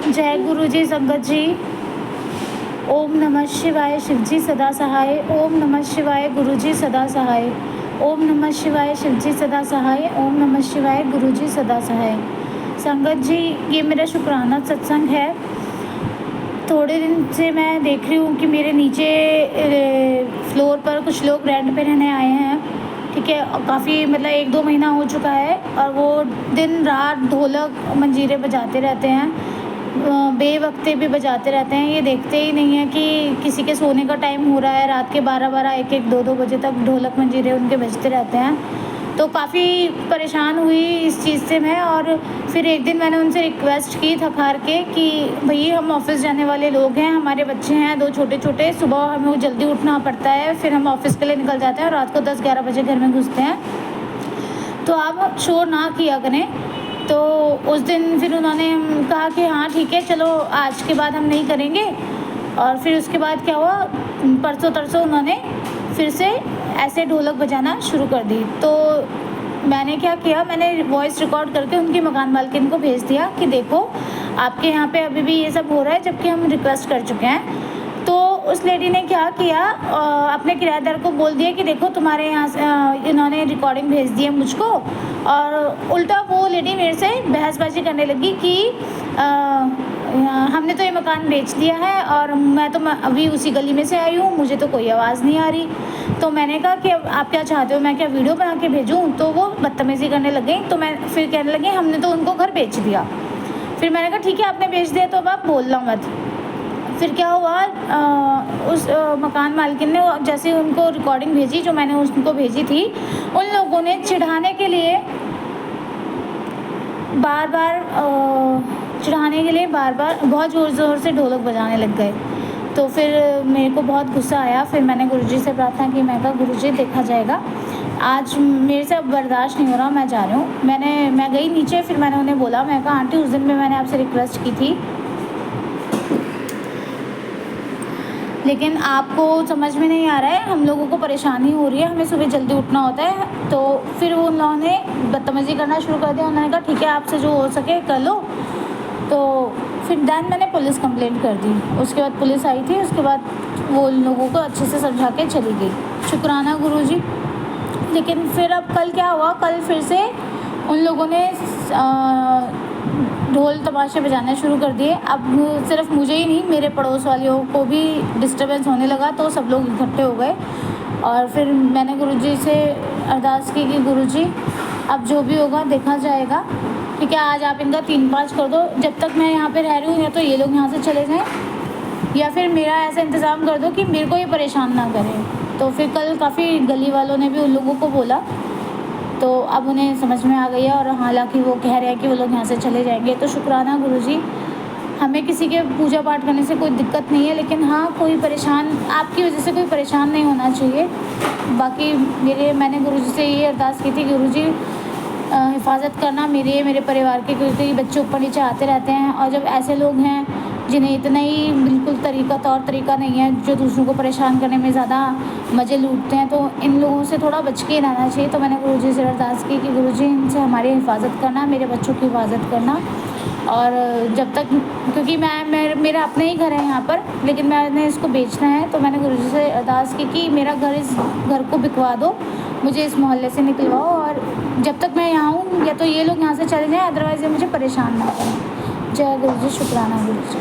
जय गुरु जी, संगत जी। ओम नमः शिवाय, शिव जी सदा सहाय। ओम नमः शिवाय, गुरु जी सदा सहाय। ओम नमः शिवाय, शिव जी सदा सहाय। ओम नमः शिवाय, गुरु जी सदा सहाय। संगत जी, ये मेरा शुक्राना सत्संग है। थोड़े दिन से मैं देख रही हूँ कि मेरे नीचे फ्लोर पर कुछ लोग रेंट पे रहने आए हैं। ठीक है, काफ़ी मतलब 1-2 महीना हो चुका है और वो दिन रात ढोलक मंजीरे बजाते रहते हैं, बेवक्ते भी बजाते रहते हैं। ये देखते ही नहीं है कि किसी के सोने का टाइम हो रहा है। रात के 12-12, 1-1, 2-2 बजे तक ढोलक मंजीरे उनके बजते रहते हैं। तो काफ़ी परेशान हुई इस चीज़ से मैं। और फिर एक दिन मैंने उनसे रिक्वेस्ट की थक हार के कि भई हम ऑफ़िस जाने वाले लोग हैं, हमारे बच्चे हैं 2 छोटे-छोटे, सुबह हमें जल्दी उठना पड़ता है, फिर हम ऑफ़िस के लिए निकल जाते हैं और रात को 10-11 बजे घर में घुसते हैं, तो आप शोर ना किया करें। तो उस दिन फिर उन्होंने कहा कि हाँ ठीक है, चलो आज के बाद हम नहीं करेंगे। और फिर उसके बाद क्या हुआ, परसों तरसों उन्होंने फिर से ऐसे ढोलक बजाना शुरू कर दी। तो मैंने क्या किया, मैंने वॉइस रिकॉर्ड करके उनकी मकान मालकिन को भेज दिया कि देखो आपके यहाँ पे अभी भी ये सब हो रहा है, जबकि हम रिक्वेस्ट कर चुके हैं। तो उस लेडी ने क्या किया, अपने किराएदार को बोल दिया कि देखो तुम्हारे यहाँ से इन्होंने रिकॉर्डिंग भेज दी है मुझको। और उल्टा वो लेडी मेरे से बहसबाजी करने लगी कि हमने तो ये मकान बेच दिया है और मैं तो अभी उसी गली में से आई हूँ, मुझे तो कोई आवाज़ नहीं आ रही। तो मैंने कहा कि अब आप क्या चाहते हो, मैं क्या वीडियो बना के भेजूँ? तो वो बदतमीज़ी करने लग गई। तो मैं फिर कहने लगी हमने तो उनको घर बेच दिया। फिर मैंने कहा ठीक है, आपने बेच दिया तो अब आप बोलना मत। फिर क्या हुआ, उस मकान मालकिन ने जैसे उनको रिकॉर्डिंग भेजी जो मैंने उनको भेजी थी, उन लोगों ने चिढ़ाने के लिए बार बार बहुत ज़ोर ज़ोर से ढोलक बजाने लग गए। तो फिर मेरे को बहुत गुस्सा आया। फिर मैंने गुरुजी से प्रार्थना की, मैं कहा गुरुजी देखा जाएगा, आज मेरे से अब बर्दाश्त नहीं हो रहा, मैं जा रही हूँ। मैं गई नीचे। फिर मैंने उन्हें बोला, मैं कहा आंटी उस दिन भी मैंने आपसे रिक्वेस्ट की थी, लेकिन आपको समझ में नहीं आ रहा है, हम लोगों को परेशानी हो रही है, हमें सुबह जल्दी उठना होता है। तो फिर उन्होंने बदतमीज़ी करना शुरू कर दिया। उन्होंने कहा ठीक है, आपसे जो हो सके कर लो। तो फिर दैन मैंने पुलिस कंप्लेंट कर दी। उसके बाद पुलिस आई थी, उसके बाद वो लोगों को अच्छे से समझा के चली गई। शुक्राना गुरुजी। लेकिन फिर अब कल क्या हुआ, कल फिर से उन लोगों ने ढोल तमाशे बजाने शुरू कर दिए। अब सिर्फ मुझे ही नहीं, मेरे पड़ोस वालों को भी डिस्टर्बेंस होने लगा। तो सब लोग इकट्ठे हो गए और फिर मैंने गुरुजी से अरदास की कि गुरुजी अब जो भी होगा देखा जाएगा। ठीक है, आज आप इनका 3-5 कर दो, जब तक मैं यहाँ पे रह रही हूँ, या तो ये लोग यहाँ से चले जाएँ या फिर मेरा ऐसा इंतज़ाम कर दो कि मेरे को ये परेशान ना करें। तो फिर कल काफ़ी गली वालों ने भी उन लोगों को बोला, तो अब उन्हें समझ में आ गई है और हालांकि वो कह रहे हैं कि वो लोग यहाँ से चले जाएंगे। तो शुक्राना गुरुजी, हमें किसी के पूजा पाठ करने से कोई दिक्कत नहीं है, लेकिन हाँ कोई परेशान, आपकी वजह से कोई परेशान नहीं होना चाहिए। बाकी मैंने गुरुजी से ये अरदास की थी, गुरुजी हिफाजत करना मेरे परिवार के, क्योंकि बच्चे ऊपर नीचे आते रहते हैं। और जब ऐसे लोग हैं जिन्हें इतना ही बिल्कुल तौर तरीका नहीं है, जो दूसरों को परेशान करने में ज़्यादा मज़े लूटते हैं, तो इन लोगों से थोड़ा बच के रहना चाहिए। तो मैंने गुरुजी से अरदास की कि गुरुजी इनसे हमारी हिफाजत करना, मेरे बच्चों की हिफाजत करना। और जब तक, क्योंकि मेरा अपना ही घर है यहाँ पर, लेकिन मैंने इसको बेचना है, तो मैंने गुरुजी से अरदास की कि मेरा इस घर को बिकवा दो, मुझे इस मोहल्ले से निकलवाओ, और जब तक मैं यहाँ हूँ या तो ये लोग यहाँ से चले जाएँ, अदरवाइज़ ये मुझे परेशान ना करें। जय गुरुजी, शुक्राना गुरुजी।